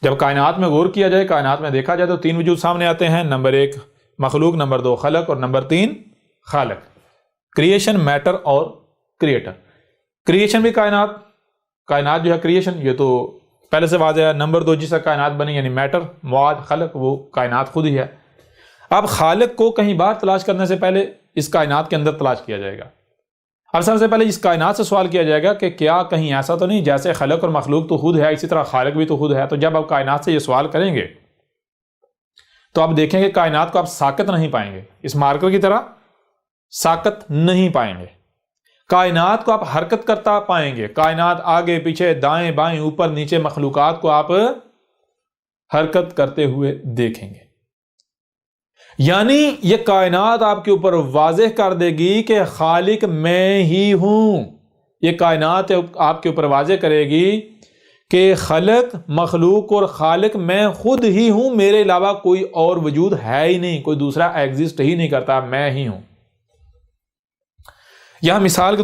جب کائنات میں غور کیا جائے، کائنات میں دیکھا جائے تو تین وجود سامنے آتے ہیں، نمبر 1 مخلوق، نمبر 2 خلق، اور نمبر 3 خالق، کریشن، میٹر اور کریٹر۔ کریشن بھی کائنات جو ہے کریشن، یہ تو پہلے سے واضح ہے۔ نمبر 2 جس سے کائنات بنی یعنی میٹر، مواد، خلق، وہ کائنات خود ہی ہے۔ اب خالق کو کہیں باہر تلاش کرنے سے پہلے اس کائنات کے اندر تلاش کیا جائے گا۔ اب سب سے پہلے اس کائنات سے سوال کیا جائے گا کہ کیا کہیں ایسا تو نہیں جیسے خلق اور مخلوق تو خود ہے، اسی طرح خالق بھی تو خود ہے؟ تو جب آپ کائنات سے یہ سوال کریں گے تو آپ دیکھیں گے کائنات کو آپ ساکت نہیں پائیں گے، اس مارکر کی طرح ساکت نہیں پائیں گے۔ کائنات کو آپ حرکت کرتا پائیں گے، کائنات آگے پیچھے دائیں بائیں اوپر نیچے مخلوقات کو آپ حرکت کرتے ہوئے دیکھیں گے۔ یعنی یہ کائنات آپ کے اوپر واضح کر دے گی کہ خالق میں ہی ہوں۔ یہ کائنات آپ کے اوپر واضح کرے گی کہ خلق، مخلوق اور خالق میں خود ہی ہوں، میرے علاوہ کوئی اور وجود ہے ہی نہیں، کوئی دوسرا ایگزسٹ ہی نہیں کرتا، میں ہی ہوں۔ یہاں مثال کے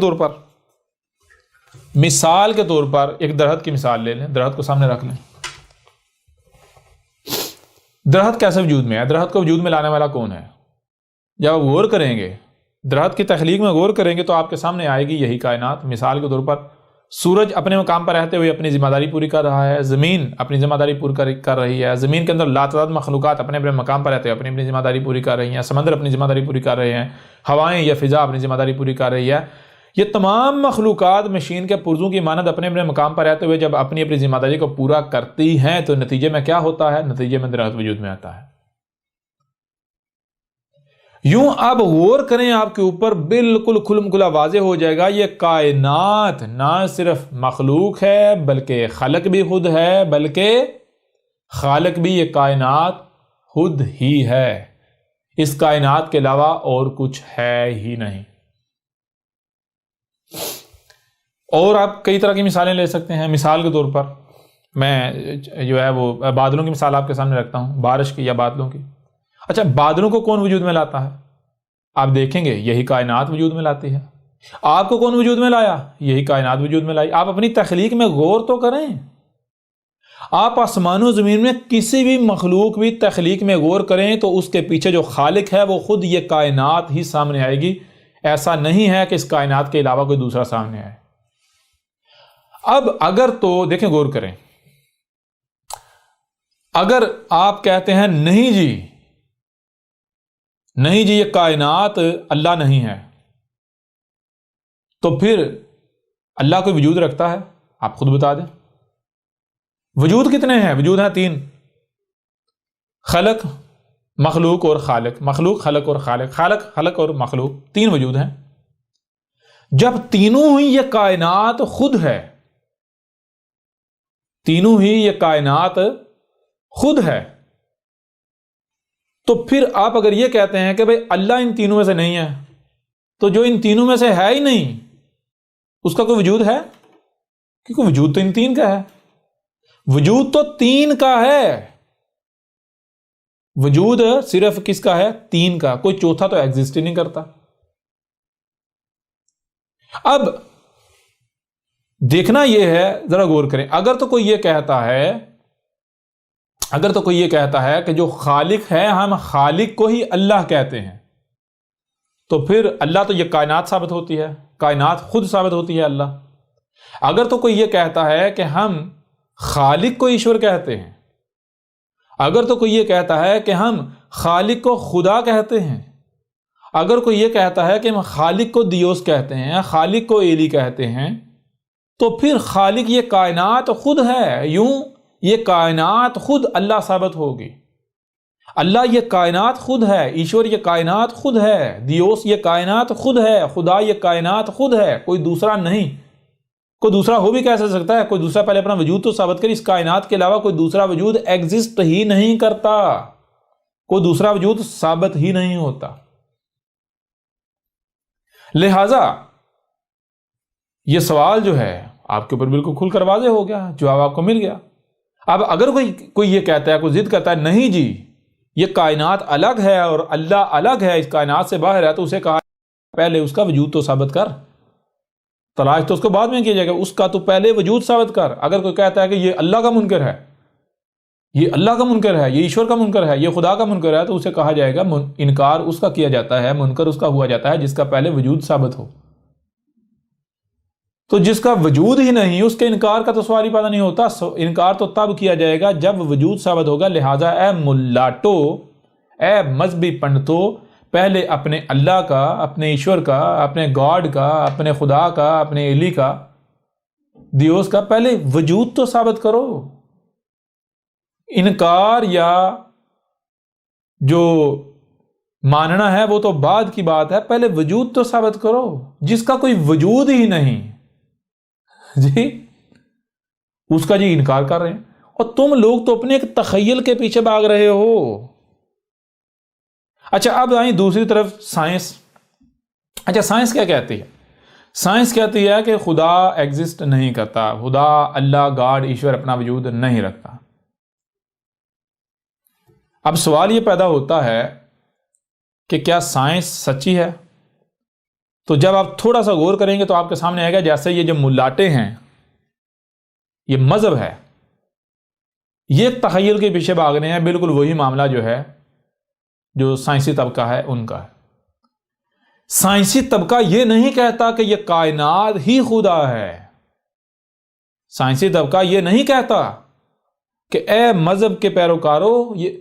طور پر ایک درخت کی مثال لے لیں، درخت کو سامنے رکھ لیں۔ درخت کیسے وجود میں ہے؟ درخت کو وجود میں لانے والا کون ہے؟ جب آپ غور کریں گے، درخت کی تخلیق میں غور کریں گے تو آپ کے سامنے آئے گی یہی کائنات۔ مثال کے طور پر سورج اپنے مقام پر رہتے ہوئے اپنی ذمہ داری پوری کر رہا ہے، زمین اپنی ذمہ داری پوری کر رہی ہے، زمین کے اندر لاتعداد مخلوقات اپنے اپنے مقام پر رہتے ہوئے اپنی ذمہ داری پوری کر رہی ہیں، سمندر اپنی ذمہ داری پوری کر رہے ہیں، ہوائیں یا فضا اپنی ذمہ داری پوری کر رہی ہے۔ یہ تمام مخلوقات مشین کے پرزوں کی مانند اپنے اپنے مقام پر رہتے ہوئے جب اپنی اپنی ذمہ داری کو پورا کرتی ہیں تو نتیجے میں کیا ہوتا ہے؟ نتیجے میں درخت وجود میں آتا ہے۔ یوں آپ غور کریں، آپ کے اوپر بالکل کھلم کھلا واضح ہو جائے گا یہ کائنات نہ صرف مخلوق ہے بلکہ خلق بھی خود ہے، بلکہ خالق بھی یہ کائنات خود ہی ہے۔ اس کائنات کے علاوہ اور کچھ ہے ہی نہیں۔ اور آپ کئی طرح کی مثالیں لے سکتے ہیں۔ مثال کے طور پر میں جو ہے وہ بادلوں کی مثال آپ کے سامنے رکھتا ہوں، بارش کی یا بادلوں کی۔ اچھا، بادلوں کو کون وجود میں لاتا ہے؟ آپ دیکھیں گے یہی کائنات وجود میں لاتی ہے۔ آپ کو کون وجود میں لایا؟ یہی کائنات وجود میں لائی۔ آپ اپنی تخلیق میں غور تو کریں۔ آپ آسمان و زمین میں کسی بھی مخلوق بھی تخلیق میں غور کریں تو اس کے پیچھے جو خالق ہے وہ خود یہ کائنات ہی سامنے آئے گی۔ ایسا نہیں ہے کہ اس کائنات کے علاوہ کوئی دوسرا سامنے آئے۔ اب اگر تو دیکھیں، غور کریں، اگر آپ کہتے ہیں نہیں جی یہ کائنات اللہ نہیں ہے، تو پھر اللہ کوئی وجود رکھتا ہے؟ آپ خود بتا دیں۔ وجود کتنے ہیں؟ وجود ہیں 3، خلق، مخلوق اور خالق۔ مخلوق، خلق اور خالق، خلق اور مخلوق، 3 وجود ہیں۔ جب تینوں ہی یہ کائنات خود ہے، تینوں ہی یہ کائنات خود ہے، تو پھر آپ اگر یہ کہتے ہیں کہ بھئی اللہ ان تینوں میں سے نہیں ہے، تو جو ان تینوں میں سے ہے ہی نہیں اس کا کوئی وجود ہے؟ کیونکہ وجود تو ان 3 کا ہے، وجود تو 3 کا ہے، وجود صرف کس کا ہے؟ 3 کا، کوئی چوتھا تو ایگزسٹ ہی نہیں کرتا۔ اب دیکھنا یہ ہے، ذرا غور کریں، اگر تو کوئی یہ کہتا ہے کہ جو خالق ہے ہم خالق کو ہی اللہ کہتے ہیں، تو پھر اللہ تو یہ کائنات ثابت ہوتی ہے، کائنات خود ثابت ہوتی ہے اللہ۔ اگر تو کوئی یہ کہتا ہے کہ ہم خالق کو ایشور کہتے ہیں، اگر تو کوئی یہ کہتا ہے کہ ہم خالق کو خدا کہتے ہیں، اگر کوئی یہ کہتا ہے کہ ہم خالق کو دیوس کہتے ہیں، خالق کو ایلی کہتے ہیں، تو پھر خالق یہ کائنات خود ہے، یوں یہ کائنات خود اللہ ثابت ہوگی۔ اللہ یہ کائنات خود ہے، ایشور یہ کائنات خود ہے، دیوس یہ کائنات خود ہے، خدا یہ کائنات خود ہے، کوئی دوسرا نہیں۔ کوئی دوسرا ہو بھی کیسے سکتا ہے؟ کوئی دوسرا پہلے اپنا وجود تو ثابت کرے۔ اس کائنات کے علاوہ کوئی دوسرا وجود ایگزسٹ ہی نہیں کرتا، کوئی دوسرا وجود ثابت ہی نہیں ہوتا۔ لہذا یہ سوال جو ہے آپ کے اوپر بالکل کھل کر واضح ہو گیا، جواب آپ کو مل گیا۔ اب اگر کوئی یہ کہتا ہے، کوئی ضد کرتا ہے نہیں جی یہ کائنات الگ ہے اور اللہ الگ ہے، اس کائنات سے باہر ہے، تو اسے کہا پہلے اس کا وجود تو ثابت کر، تلاش تو اس کو بعد میں کیا جائے گا، اس کا تو پہلے وجود ثابت کر۔ اگر کوئی کہتا ہے کہ یہ اللہ کا منکر ہے یہ اللہ کا منکر ہے، یہ ایشور کا منکر ہے، یہ خدا کا منکر ہے، تو اسے کہا جائے گا انکار اس کا کیا جاتا ہے، منکر اس کا ہوا جاتا ہے جس کا پہلے وجود ثابت ہو۔ تو جس کا وجود ہی نہیں اس کے انکار کا تو سوال ہی پیدا نہیں ہوتا۔ انکار تو تب کیا جائے گا جب وجود ثابت ہوگا۔ لہٰذا اے ملاٹو، اے مذہبی پنڈتو، پہلے اپنے اللہ کا، اپنے ایشور کا، اپنے گاڈ کا، اپنے خدا کا، اپنے الہ کا، دیوس کا پہلے وجود تو ثابت کرو۔ انکار یا جو ماننا ہے وہ تو بعد کی بات ہے، پہلے وجود تو ثابت کرو۔ جس کا کوئی وجود ہی نہیں جی اس کا جی انکار کر رہے ہیں، اور تم لوگ تو اپنے ایک تخیل کے پیچھے بھاگ رہے ہو۔ اچھا اب آئیں دوسری طرف، سائنس۔ اچھا سائنس کیا کہتی ہے؟ سائنس کہتی ہے کہ خدا ایگزسٹ نہیں کرتا، خدا، اللہ، گاڈ، ایشور اپنا وجود نہیں رکھتا۔ اب سوال یہ پیدا ہوتا ہے کہ کیا سائنس سچی ہے؟ تو جب آپ تھوڑا سا غور کریں گے تو آپ کے سامنے آئے گا جیسے یہ جو ملاٹے ہیں، یہ مذہب ہے، یہ تخیل کے پیچھے بھاگنے ہیں، بالکل وہی معاملہ جو ہے جو سائنسی طبقہ ہے ان کا ہے۔ سائنسی طبقہ یہ نہیں کہتا کہ یہ کائنات ہی خدا ہے۔ سائنسی طبقہ یہ نہیں کہتا کہ اے مذہب کے پیروکارو، یہ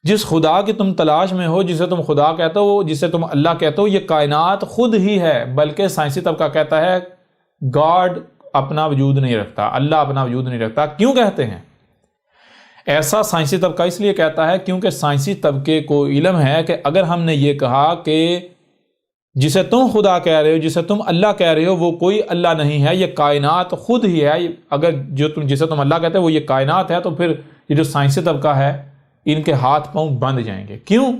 جس خدا کی تم تلاش میں ہو، جسے تم خدا کہتے ہو، جسے تم اللہ کہتے ہو، یہ کائنات خود ہی ہے۔ بلکہ سائنسی طبقہ کہتا ہے گاڈ اپنا وجود نہیں رکھتا، اللہ اپنا وجود نہیں رکھتا۔ کیوں کہتے ہیں ایسا؟ سائنسی طبقہ اس لیے کہتا ہے کیونکہ سائنسی طبقے کو علم ہے کہ اگر ہم نے یہ کہا کہ جسے تم خدا کہہ رہے ہو، جسے تم اللہ کہہ رہے ہو، وہ کوئی اللہ نہیں ہے، یہ کائنات خود ہی ہے، اگر جسے تم اللہ کہتے ہو وہ یہ کائنات ہے، تو پھر یہ جو سائنسی طبقہ ہے ان کے ہاتھ پاؤں بند جائیں گے۔ کیوں؟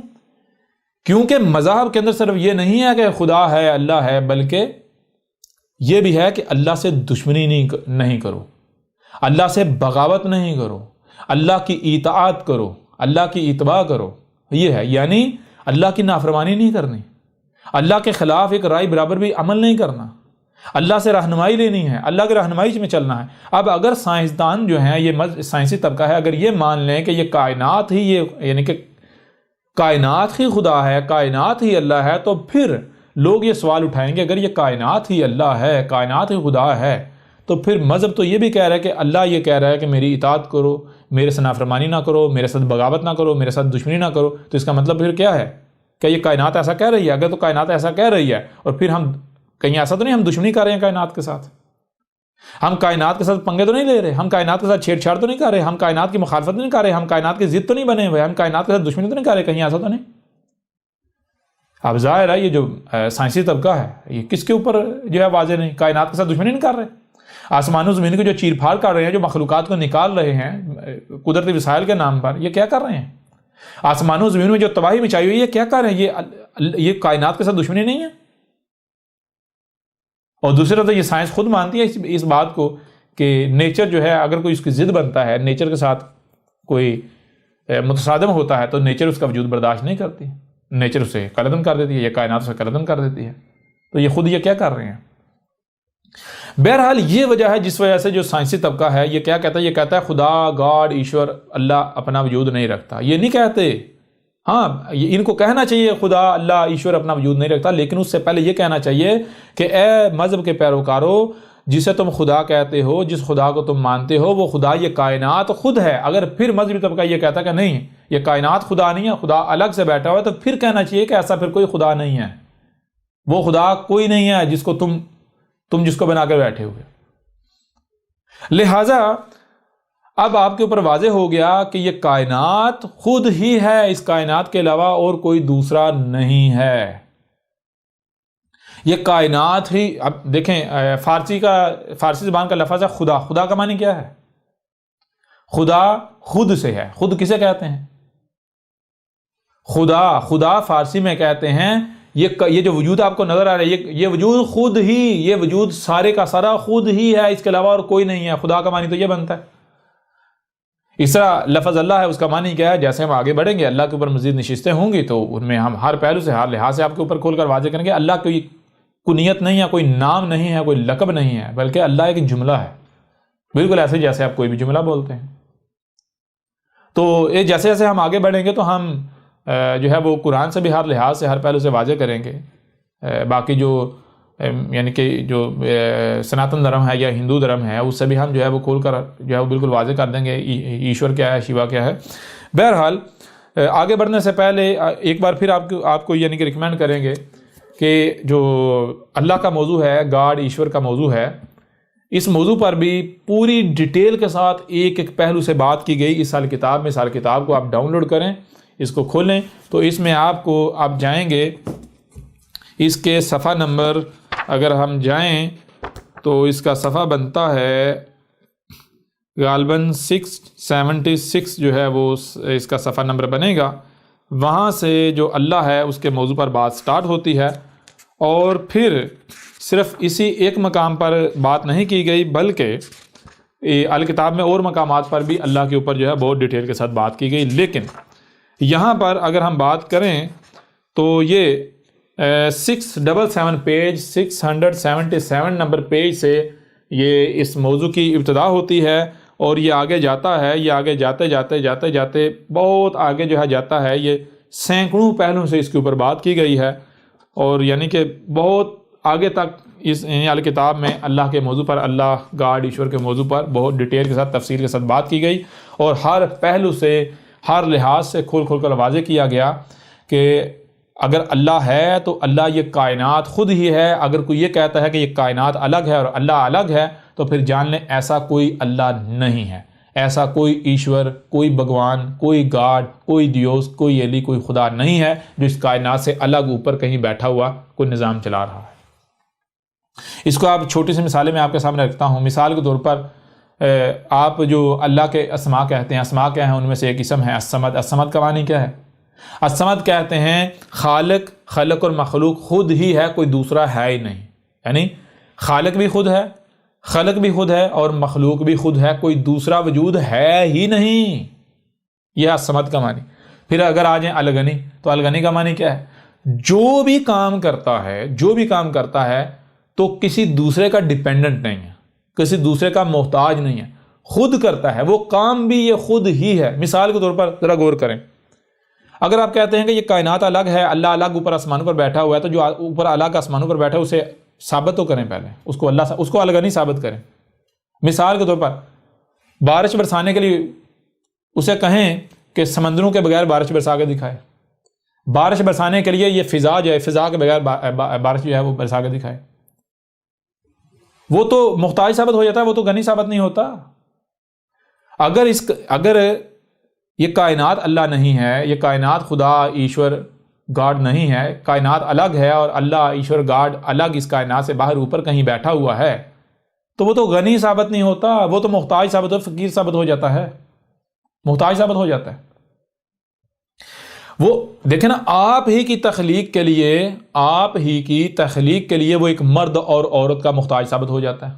کیونکہ مذہب کے اندر صرف یہ نہیں ہے کہ خدا ہے، اللہ ہے، بلکہ یہ بھی ہے کہ اللہ سے دشمنی نہیں کرو، اللہ سے بغاوت نہیں کرو، اللہ کی اطاعت کرو، اللہ کی اتباع کرو۔ یہ ہے یعنی اللہ کی نافرمانی نہیں کرنی، اللہ کے خلاف ایک رائے برابر بھی عمل نہیں کرنا، اللہ سے رہنمائی لینی ہے، اللہ کی رہنمائی میں چلنا ہے۔ اب اگر سائنسدان جو ہیں، یہ سائنسی طبقہ ہے، اگر یہ مان لیں کہ یہ کائنات ہی، یہ یعنی کہ کائنات ہی خدا ہے، کائنات ہی اللہ ہے، تو پھر لوگ یہ سوال اٹھائیں گے اگر یہ کائنات ہی اللہ ہے، کائنات ہی خدا ہے، تو پھر مذہب تو یہ بھی کہہ رہا ہے کہ اللہ یہ کہہ رہا ہے کہ میری اطاعت کرو، میرے سے نافرمانی نہ کرو، میرے ساتھ بغاوت نہ کرو، میرے ساتھ دشمنی نہ کرو۔ تو اس کا مطلب پھر کیا ہے؟ کہ یہ کائنات ایسا کہہ رہی ہے؟ اگر تو کائنات ایسا کہہ رہی ہے، اور پھر ہم کہیں ایسا تو نہیں ہم دشمنی کر رہے ہیں کائنات کے ساتھ، ہم کائنات کے ساتھ پنگے تو نہیں لے رہے، ہم کائنات کے ساتھ چھیڑ چھاڑ تو نہیں کر رہے، ہم کائنات کی مخالفت تو نہیں کر رہے، ہم کائنات کی ضد تو نہیں بنے ہوئے، ہم کائنات کے ساتھ دشمنی تو نہیں کر رہے، کہیں ایسا تو نہیں؟ اب ظاہر ہے یہ جو سائنسی طبقہ ہے یہ کس کے اوپر جو ہے واضح نہیں، کائنات کے ساتھ دشمنی نہیں کر رہے، آسمان و زمین کو جو چیر پھاڑ کر رہے ہیں، جو مخلوقات کو نکال رہے ہیں قدرتی وسائل کے نام پر، یہ کیا کر رہے ہیں؟ آسمان و زمین میں جو تباہی مچائی ہوئی ہے یہ کیا کر رہے ہیں؟ یہ کائنات کے ساتھ دشمنی نہیں ہے؟ اور دوسری طرف یہ سائنس خود مانتی ہے اس بات کو کہ نیچر جو ہے اگر کوئی اس کی ضد بنتا ہے، نیچر کے ساتھ کوئی متصادم ہوتا ہے، تو نیچر اس کا وجود برداشت نہیں کرتی، نیچر اسے قلعدم کر دیتی ہے، یہ کائنات اسے قلعدم کر دیتی ہے۔ تو یہ خود یہ کیا کر رہے ہیں؟ بہرحال یہ وجہ ہے جس وجہ سے جو سائنسی طبقہ ہے یہ کیا کہتا ہے؟ یہ کہتا ہے خدا، گاڈ، ایشور، اللہ اپنا وجود نہیں رکھتا۔ یہ نہیں کہتے، ہاں ان کو کہنا چاہیے خدا، اللہ، ایشور اپنا وجود نہیں رکھتا، لیکن اس سے پہلے یہ کہنا چاہیے کہ اے مذہب کے پیروکارو، جسے تم خدا کہتے ہو، جس خدا کو تم مانتے ہو، وہ خدا یہ کائنات خود ہے۔ اگر پھر مذہبی طبقہ یہ کہتا کہ نہیں یہ کائنات خدا نہیں ہے، خدا الگ سے بیٹھا ہوا ہے، تو پھر کہنا چاہیے کہ ایسا پھر کوئی خدا نہیں ہے، وہ خدا کوئی نہیں ہے جس کو تم جس کو بنا کر بیٹھے ہوئے۔ لہٰذا اب آپ کے اوپر واضح ہو گیا کہ یہ کائنات خود ہی ہے، اس کائنات کے علاوہ اور کوئی دوسرا نہیں ہے۔ یہ کائنات ہی، اب دیکھیں فارسی زبان کا لفظ ہے خدا۔ خدا کا معنی کیا ہے؟ خدا خود سے ہے۔ خود کسے کہتے ہیں؟ خدا فارسی میں کہتے ہیں یہ جو وجود آپ کو نظر آ رہا ہے، یہ وجود خود ہی، یہ وجود سارے کا سارا خود ہی ہے، اس کے علاوہ اور کوئی نہیں ہے۔ خدا کا معنی تو یہ بنتا ہے۔ اس طرح لفظ اللہ ہے، اس کا معنی کیا ہے؟ جیسے ہم آگے بڑھیں گے اللہ کے اوپر مزید نشستیں ہوں گی تو ان میں ہم ہر پہلو سے، ہر لحاظ سے آپ کے اوپر کھول کر واضح کریں گے اللہ کوئی کنیت نہیں ہے، کوئی نام نہیں ہے، کوئی لقب نہیں ہے، بلکہ اللہ ایک جملہ ہے، بالکل ایسے جیسے آپ کوئی بھی جملہ بولتے ہیں۔ تو یہ جیسے جیسے ہم آگے بڑھیں گے تو ہم جو ہے وہ قرآن سے بھی ہر لحاظ سے ہر پہلو سے واضح کریں گے. باقی جو یعنی کہ جو سناتن دھرم ہے یا ہندو دھرم ہے اس سے بھی ہم جو ہے وہ کھول کر جو ہے وہ بالکل واضح کر دیں گے ایشور کیا ہے، شیوا کیا ہے. بہرحال آگے بڑھنے سے پہلے ایک بار پھر آپ کو یعنی کہ ریکمینڈ کریں گے کہ جو اللہ کا موضوع ہے، گاڈ ایشور کا موضوع ہے، اس موضوع پر بھی پوری ڈیٹیل کے ساتھ ایک ایک پہلو سے بات کی گئی اس کتاب میں. کتاب کو آپ ڈاؤن لوڈ کریں، اس کو کھولیں تو اس میں آپ جائیں گے، اس کے صفحہ نمبر اگر ہم جائیں تو اس کا صفحہ بنتا ہے غالباً 676 جو ہے وہ اس کا صفحہ نمبر بنے گا. وہاں سے جو اللہ ہے اس کے موضوع پر بات سٹارٹ ہوتی ہے، اور پھر صرف اسی ایک مقام پر بات نہیں کی گئی بلکہ الکتاب میں اور مقامات پر بھی اللہ کے اوپر جو ہے بہت ڈیٹیل کے ساتھ بات کی گئی. لیکن یہاں پر اگر ہم بات کریں تو یہ 677 پیج 677 نمبر پیج سے یہ اس موضوع کی ابتدا ہوتی ہے، اور یہ آگے جاتا ہے، یہ آگے جاتے بہت آگے جو ہے جاتا ہے. یہ سینکڑوں پہلوں سے اس کے اوپر بات کی گئی ہے، اور یعنی کہ بہت آگے تک اس الکتاب میں اللہ کے موضوع پر، اللہ گاڈ ایشور کے موضوع پر بہت ڈیٹیل کے ساتھ تفصیل کے ساتھ بات کی گئی، اور ہر پہلو سے ہر لحاظ سے کھول کر واضح کیا گیا کہ اگر اللہ ہے تو اللہ یہ کائنات خود ہی ہے. اگر کوئی یہ کہتا ہے کہ یہ کائنات الگ ہے اور اللہ الگ ہے تو پھر جان لیں ایسا کوئی اللہ نہیں ہے، ایسا کوئی ایشور، کوئی بھگوان، کوئی گاڈ، کوئی دیوس، کوئی ایلی، کوئی خدا نہیں ہے جو اس کائنات سے الگ اوپر کہیں بیٹھا ہوا کوئی نظام چلا رہا ہے. اس کو آپ چھوٹی سی مثالیں میں آپ کے سامنے رکھتا ہوں. مثال کے طور پر آپ جو اللہ کے اسماء کہتے ہیں، اسماء کیا ہیں؟ ان میں سے ایک اسم ہے الصمد. الصمد کا معنی کیا ہے؟ الصمد کہتے ہیں خالق اور مخلوق خود ہی ہے، کوئی دوسرا ہے ہی نہیں. یعنی خالق بھی خود ہے، خلق بھی خود ہے، اور مخلوق بھی خود ہے، کوئی دوسرا وجود ہے ہی نہیں. یہ الصمد کا معنی. پھر اگر آ جائیں الغنی، تو الغنی کا معنی کیا ہے؟ جو بھی کام کرتا ہے تو کسی دوسرے کا ڈیپینڈنٹ نہیں ہے، کسی دوسرے کا محتاج نہیں ہے، خود کرتا ہے، وہ کام بھی یہ خود ہی ہے. مثال کے طور پر ذرا غور کریں، اگر آپ کہتے ہیں کہ یہ کائنات الگ ہے، اللہ الگ اوپر آسمانوں پر بیٹھا ہوا ہے، تو جو اوپر الگ آسمانوں پر بیٹھا ہے اسے ثابت تو کریں، پہلے اس کو الغنی ثابت کریں. مثال کے طور پر بارش برسانے کے لیے اسے کہیں کہ سمندروں کے بغیر بارش برسا کے دکھائے. بارش برسانے کے لیے یہ فضا جو ہے، فضا کے بغیر بارش جو ہے وہ برسا کے دکھائے. وہ تو محتاج ثابت ہو جاتا ہے، وہ تو غنی ثابت نہیں ہوتا. اگر یہ کائنات اللہ نہیں ہے، یہ کائنات خدا ایشور گاڈ نہیں ہے، کائنات الگ ہے اور اللہ ایشور گاڈ الگ اس کائنات سے باہر اوپر کہیں بیٹھا ہوا ہے، تو وہ تو غنی ثابت نہیں ہوتا، وہ تو محتاج ثابت فقیر ثابت ہو جاتا ہے، محتاج ثابت ہو جاتا ہے. وہ دیکھیں نا، آپ ہی کی تخلیق کے لیے وہ ایک مرد اور عورت کا محتاج ثابت ہو جاتا ہے.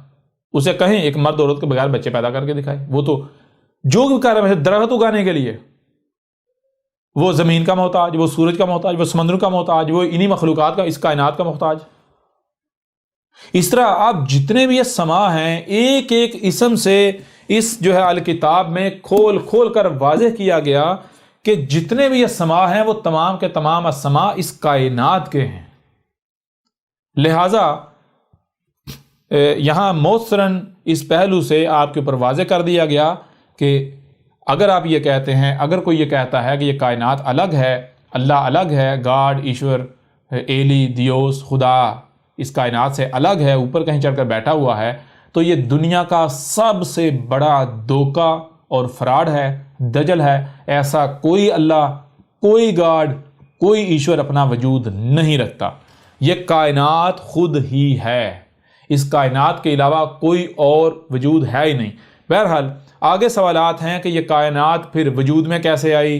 اسے کہیں ایک مرد عورت کے بغیر بچے پیدا کر کے دکھائے. وہ تو جو بھی کر رہے ہیں، درخت اگانے کے لیے وہ زمین کا محتاج، وہ سورج کا محتاج، وہ سمندر کا محتاج، وہ انہی مخلوقات کا، اس کائنات کا محتاج. اس طرح آپ جتنے بھی یہ سما ہیں، ایک ایک اسم سے اس جو ہے الکتاب میں کھول کر واضح کیا گیا کہ جتنے بھی یہ سما ہیں وہ تمام کے تمام السما اس کائنات کے ہیں. لہذا یہاں موثراً اس پہلو سے آپ کے اوپر واضح کر دیا گیا کہ اگر آپ یہ کہتے ہیں، اگر کوئی یہ کہتا ہے کہ یہ کائنات الگ ہے، اللہ الگ ہے، گاڈ ایشور ایلی دیوس خدا اس کائنات سے الگ ہے، اوپر کہیں چڑھ کر بیٹھا ہوا ہے، تو یہ دنیا کا سب سے بڑا دھوکہ اور فراڈ ہے، دجل ہے. ایسا کوئی اللہ، کوئی گاڈ، کوئی ایشور اپنا وجود نہیں رکھتا. یہ کائنات خود ہی ہے، اس کائنات کے علاوہ کوئی اور وجود ہے ہی نہیں. بہرحال آگے سوالات ہیں کہ یہ کائنات پھر وجود میں کیسے آئی،